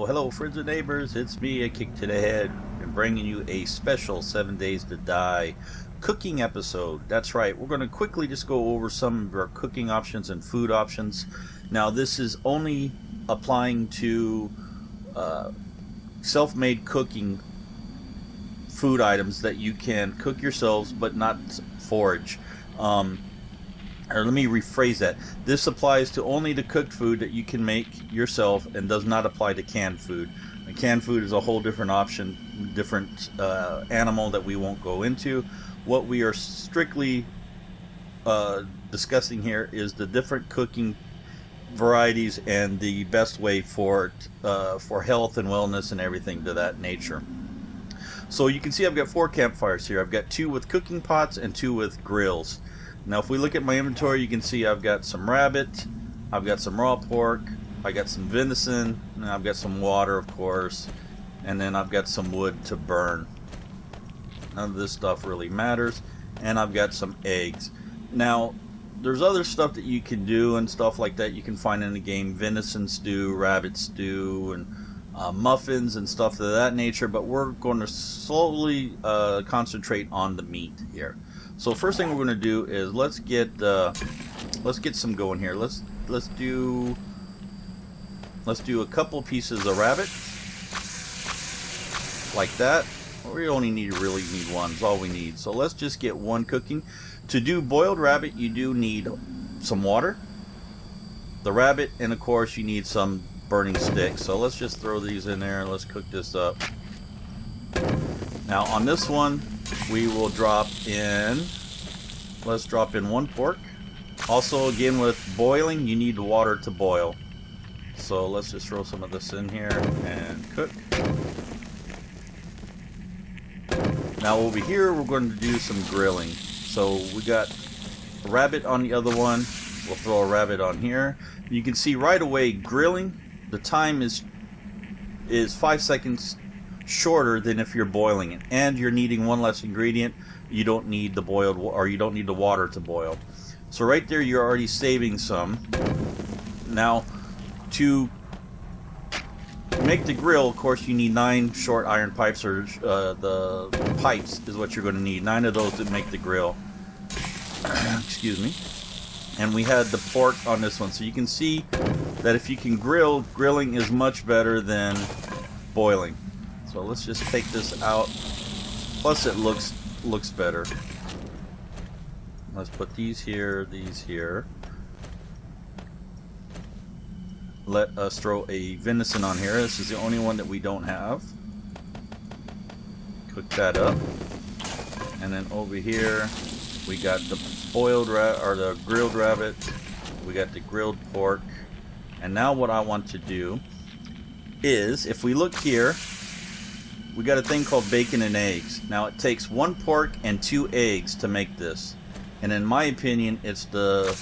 Hello friends and neighbors, it's me, Akiic ToDaHead, and bringing you a special 7 Days to Die cooking episode. That's right, we're going to quickly just go over some of our cooking options and food options. Now this is only applying to self-made cooking food items that you can cook yourselves but not forage. Or let me rephrase that. This applies to only the cooked food that you can make yourself and does not apply to canned food. And canned food is a whole different option, different animal that we won't go into. What we are strictly discussing here is the different cooking varieties and the best way for health and wellness and everything to that nature. So you can see I've got 4 campfires here. I've got 2 with cooking pots and 2 with grills. Now if we look at my inventory, you can see I've got some rabbit, I've got some raw pork, I got some venison, and I've got some water, of course, and then I've got some wood to burn. None of this stuff really matters, and I've got some eggs. Now there's other stuff that you can do and stuff like that you can find in the game: venison stew, rabbit stew, and muffins and stuff of that nature, but we're going to slowly concentrate on the meat here. So first thing we're going to do is let's get some going here. Let's do a couple pieces of rabbit like that. We only really need one. Is all we need. So let's just get one cooking. To do boiled rabbit, you do need some water, the rabbit, and of course you need some burning sticks. So let's just throw these in there and let's cook this up. Now on this one, we will drop in, let's drop in 1 pork. Also, again, with boiling, you need the water to boil. So let's just throw some of this in here and cook. Now over here, we're going to do some grilling. So we got a rabbit on the other one. We'll throw a rabbit on here. You can see right away, grilling, the time is 5 seconds shorter than if you're boiling it, and you're needing 1 less ingredient. You don't need the boiled, or you don't need the water to boil. So right there, you're already saving some. Now, to make the grill, of course, you need 9 short iron pipes, or the pipes is what you're going to need. 9 of those to make the grill. Excuse me. And we had the pork on this one, so you can see that if you can grill, grilling is much better than boiling. So let's just take this out. Plus it looks better. Let's put these here, these here. Let us throw a venison on here. This is the only one that we don't have. Cook that up. And then over here we got the boiled or the grilled rabbit. We got the grilled pork. And now what I want to do is, if we look here, we got a thing called bacon and eggs. Now it takes 1 pork and 2 eggs to make this, and in my opinion, it's the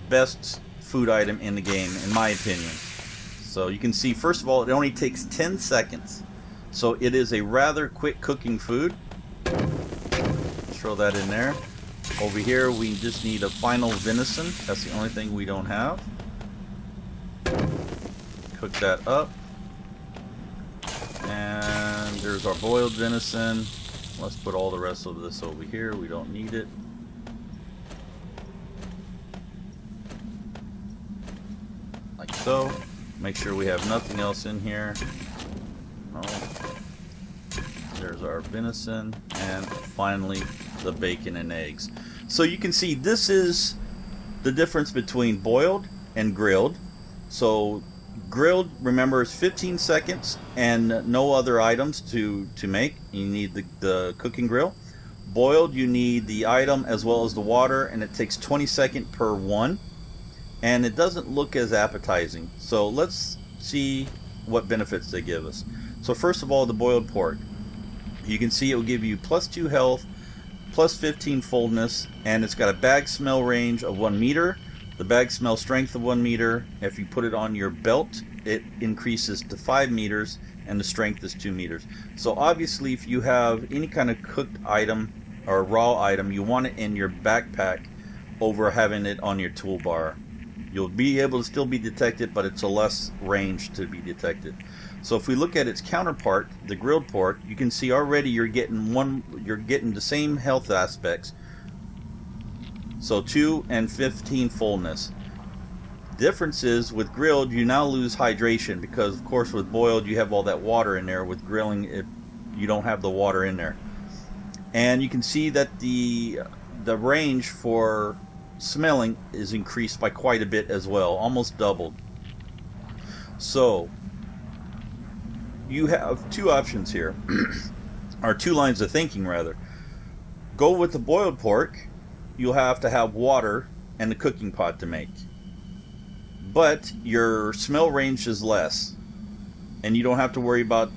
best food item in the game, in my opinion. So you can see, first of all, it only takes 10 seconds, so it is a rather quick cooking food. Throw that in there. Over here, we just need a final venison. That's the only thing we don't have. Cook that up, and there's our boiled venison. Let's put all the rest of this over here. We don't need it. Like so. Make sure we have nothing else in here. No. There's our venison, and finally the bacon and eggs. So you can see this is the difference between boiled and grilled. So grilled, remember, is 15 seconds and no other items to make. You need the cooking grill. Boiled, you need the item as well as the water, and it takes 20 seconds per one, and it doesn't look as appetizing. So let's see what benefits they give us. So first of all, the boiled pork. You can see it will give you +2 health, +15 fullness, and it's got a bag smell range of 1 meter. The bag smell strength of 1 meter. If you put it on your belt, it increases to 5 meters, and the strength is 2 meters. So obviously, if you have any kind of cooked item or raw item, you want it in your backpack over having it on your toolbar. You'll be able to still be detected, but it's a less range to be detected. So if we look at its counterpart, the grilled pork, you can see already you're getting the same health aspects. So 2 and 15 fullness. Difference is with grilled you now lose hydration, because of course with boiled you have all that water in there. With grilling you don't have the water in there. And you can see that the range for smelling is increased by quite a bit as well, almost doubled. So you have two options here, or two lines of thinking rather. Go with the boiled pork. You'll have to have water and the cooking pot to make, but your smell range is less, and you don't have to worry about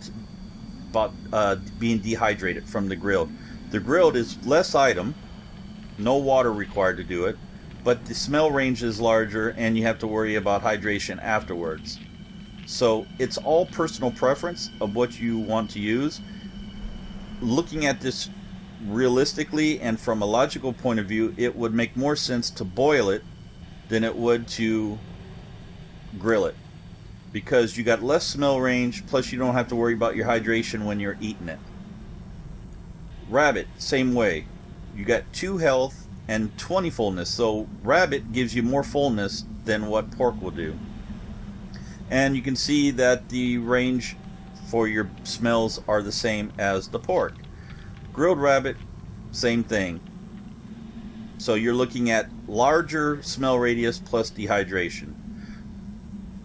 being dehydrated from the grilled. The grilled is less item, no water required to do it, but the smell range is larger, and you have to worry about hydration afterwards. So it's all personal preference of what you want to use. Looking at this realistically and from a logical point of view, it would make more sense to boil it than it would to grill it, because you got less smell range, plus you don't have to worry about your hydration when you're eating it. Rabbit, same way. You got 2 health and 20 fullness, so rabbit gives you more fullness than what pork will do. And you can see that the range for your smells are the same as the pork. Grilled rabbit, same thing. So you're looking at larger smell radius plus dehydration.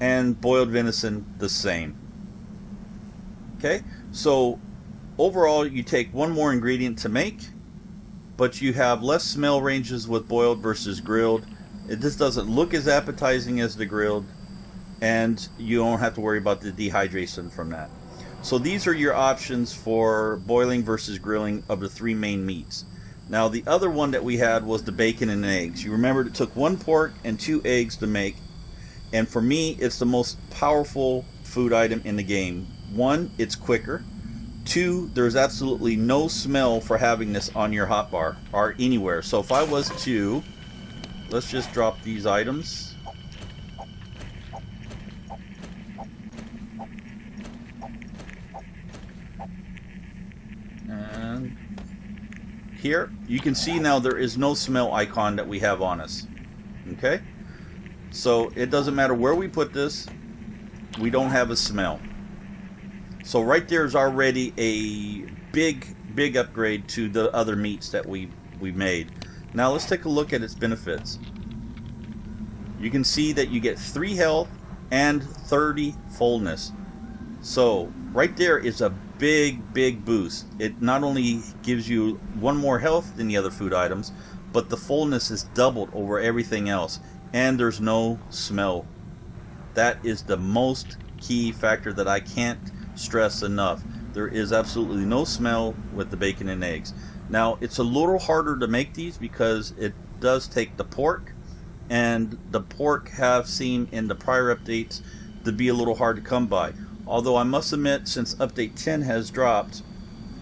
And boiled venison, the same. Okay, so overall you take one more ingredient to make, but you have less smell ranges with boiled versus grilled. This doesn't look as appetizing as the grilled, and you don't have to worry about the dehydration from that. So these are your options for boiling versus grilling of the 3 main meats. Now the other one that we had was the bacon and eggs. You remember it took 1 pork and 2 eggs to make, and for me it's the most powerful food item in the game. 1, it's quicker. 2, there's absolutely no smell for having this on your hotbar or anywhere. So if I was to, let's just drop these items. And here you can see now there is no smell icon that we have on us. Okay, so it doesn't matter where we put this, we don't have a smell. So right there is already a big upgrade to the other meats that we made. Now let's take a look at its benefits. You can see that you get 3 health and 30 fullness. So right there is a big boost. It not only gives you 1 more health than the other food items, but the fullness is doubled over everything else, and there's no smell. That is the most key factor that I can't stress enough. There is absolutely no smell with the bacon and eggs. Now it's a little harder to make these because it does take the pork, and the pork have seen in the prior updates to be a little hard to come by. Although I must admit, since update 10 has dropped,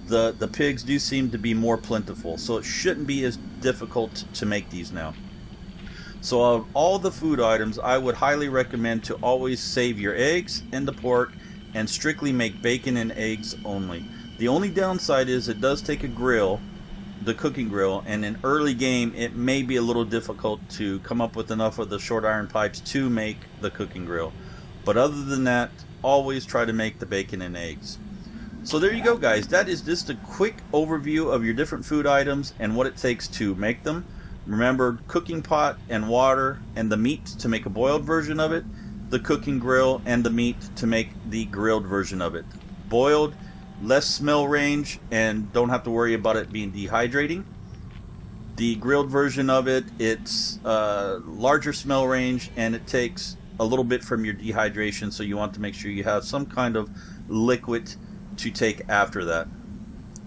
the pigs do seem to be more plentiful, so it shouldn't be as difficult to make these now. So of all the food items, I would highly recommend to always save your eggs and the pork and strictly make bacon and eggs only. The only downside is it does take a grill, the cooking grill, and in early game it may be a little difficult to come up with enough of the short iron pipes to make the cooking grill. But other than that, always try to make the bacon and eggs. So there you go, guys. That is just a quick overview of your different food items and what it takes to make them. Remember, cooking pot and water and the meat to make a boiled version of it, the cooking grill and the meat to make the grilled version of it. Boiled, less smell range, and don't have to worry about it being dehydrating. The grilled version of it, it's larger smell range, and it takes a little bit from your dehydration, so you want to make sure you have some kind of liquid to take after that.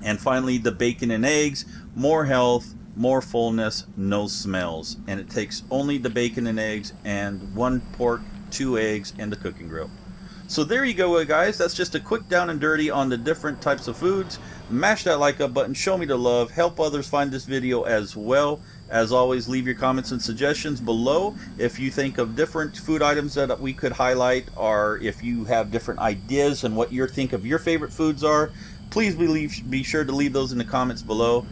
And finally, the bacon and eggs, more health, more fullness, no smells, and it takes only the bacon and eggs and 1 pork, 2 eggs, and the cooking grill. So there you go, guys. That's just a quick down and dirty on the different types of foods. Mash that like up button, show me the love, help others find this video as well. As always, leave your comments and suggestions below if you think of different food items that we could highlight, or if you have different ideas and what you think of your favorite foods are. Please be sure to leave those in the comments below.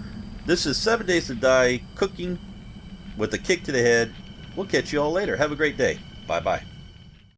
This is 7 Days to Die, cooking with a kick to the head. We'll catch you all later. Have a great day. Bye-bye.